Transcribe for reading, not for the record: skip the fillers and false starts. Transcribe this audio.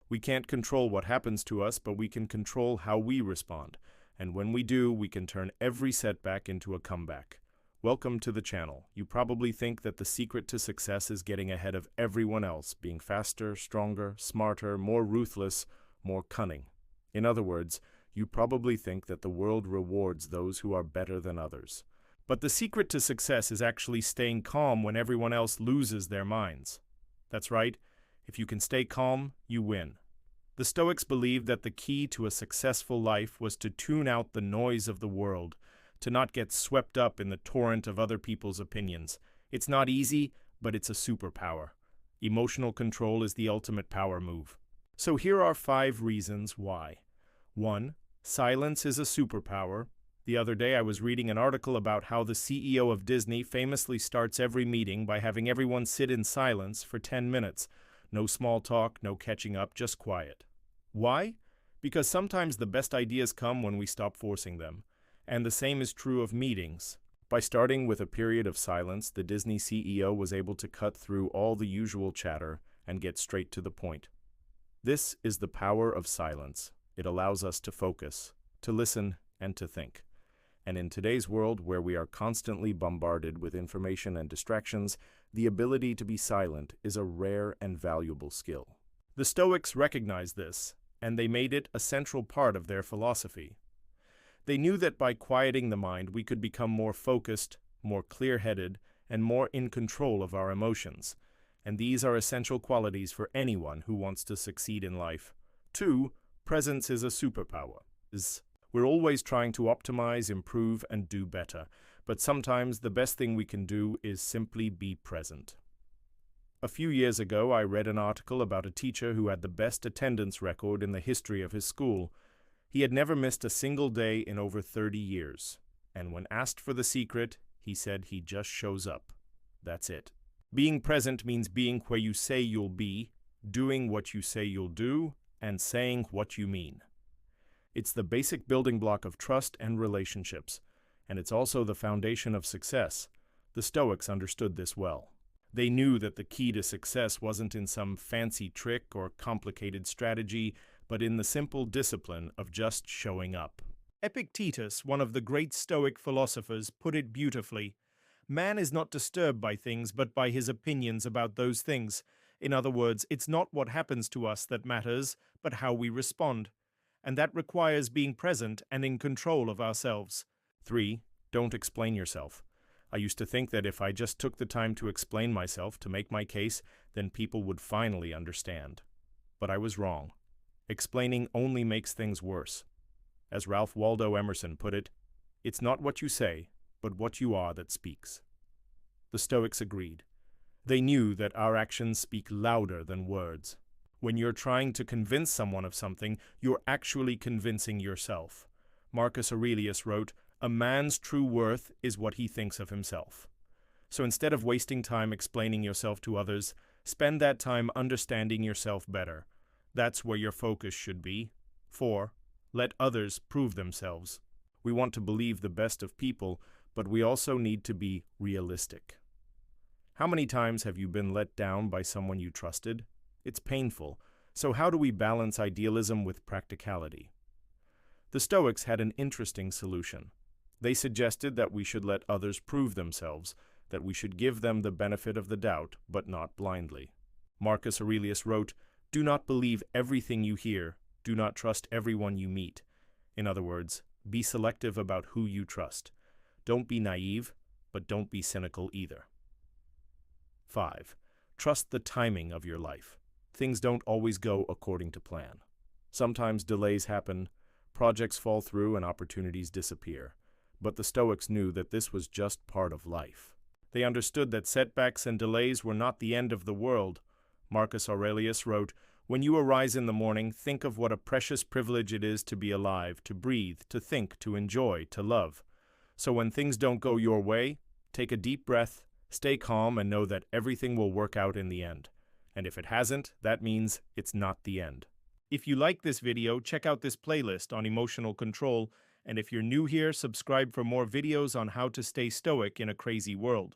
We can't control what happens to us, but we can control how we respond. And when we do, we can turn every setback into a comeback. Welcome to the channel. You probably think that the secret to success is getting ahead of everyone else, being faster, stronger, smarter, more ruthless, more cunning. In other words, you probably think that the world rewards those who are better than others. But the secret to success is actually staying calm when everyone else loses their minds. That's right. If you can stay calm, you win. The Stoics believed that the key to a successful life was to tune out the noise of the world, to not get swept up in the torrent of other people's opinions. It's not easy, but it's a superpower. Emotional control is the ultimate power move. So here are 5 reasons why. 1. Silence is a superpower. The other day I was reading an article about how the CEO of Disney famously starts every meeting by having everyone sit in silence for 10 minutes. No small talk, no catching up, just quiet. Why? Because sometimes the best ideas come when we stop forcing them. And the same is true of meetings. By starting with a period of silence, the Disney CEO was able to cut through all the usual chatter and get straight to the point. This is the power of silence. It allows us to focus, to listen, and to think. And in today's world, where we are constantly bombarded with information and distractions, the ability to be silent is a rare and valuable skill. The Stoics recognized this, and they made it a central part of their philosophy. They knew that by quieting the mind, we could become more focused, more clear-headed, and more in control of our emotions. And these are essential qualities for anyone who wants to succeed in life. 2. Presence is a superpower. We're always trying to optimize, improve, and do better, but sometimes the best thing we can do is simply be present. A few years ago, I read an article about a teacher who had the best attendance record in the history of his school. He had never missed a single day in over 30 years, and when asked for the secret, he said he just shows up. That's it. Being present means being where you say you'll be, doing what you say you'll do, and saying what you mean. It's the basic building block of trust and relationships, and it's also the foundation of success. The Stoics understood this well. They knew that the key to success wasn't in some fancy trick or complicated strategy, but in the simple discipline of just showing up. Epictetus, one of the great Stoic philosophers, put it beautifully. Man is not disturbed by things, but by his opinions about those things. In other words, it's not what happens to us that matters, but how we respond. And that requires being present and in control of ourselves. 3. Don't explain yourself. I used to think that if I just took the time to explain myself, to make my case, then people would finally understand. But I was wrong. Explaining only makes things worse. As Ralph Waldo Emerson put it, it's not what you say, but what you are that speaks. The Stoics agreed. They knew that our actions speak louder than words. When you're trying to convince someone of something, you're actually convincing yourself. Marcus Aurelius wrote, "A man's true worth is what he thinks of himself." So instead of wasting time explaining yourself to others, spend that time understanding yourself better. That's where your focus should be. 4. Let others prove themselves. We want to believe the best of people, but we also need to be realistic. How many times have you been let down by someone you trusted? It's painful. So how do we balance idealism with practicality? The Stoics had an interesting solution. They suggested that we should let others prove themselves, that we should give them the benefit of the doubt, but not blindly. Marcus Aurelius wrote, "Do not believe everything you hear. Do not trust everyone you meet." In other words, be selective about who you trust. Don't be naive, but don't be cynical either. 5. Trust the timing of your life. Things don't always go according to plan. Sometimes delays happen, projects fall through, and opportunities disappear. But the Stoics knew that this was just part of life. They understood that setbacks and delays were not the end of the world. Marcus Aurelius wrote, "When you arise in the morning, think of what a precious privilege it is to be alive, to breathe, to think, to enjoy, to love. So when things don't go your way, take a deep breath, stay calm, and know that everything will work out in the end. And if it hasn't, that means it's not the end." If you like this video, check out this playlist on emotional control, and if you're new here, subscribe for more videos on how to stay stoic in a crazy world.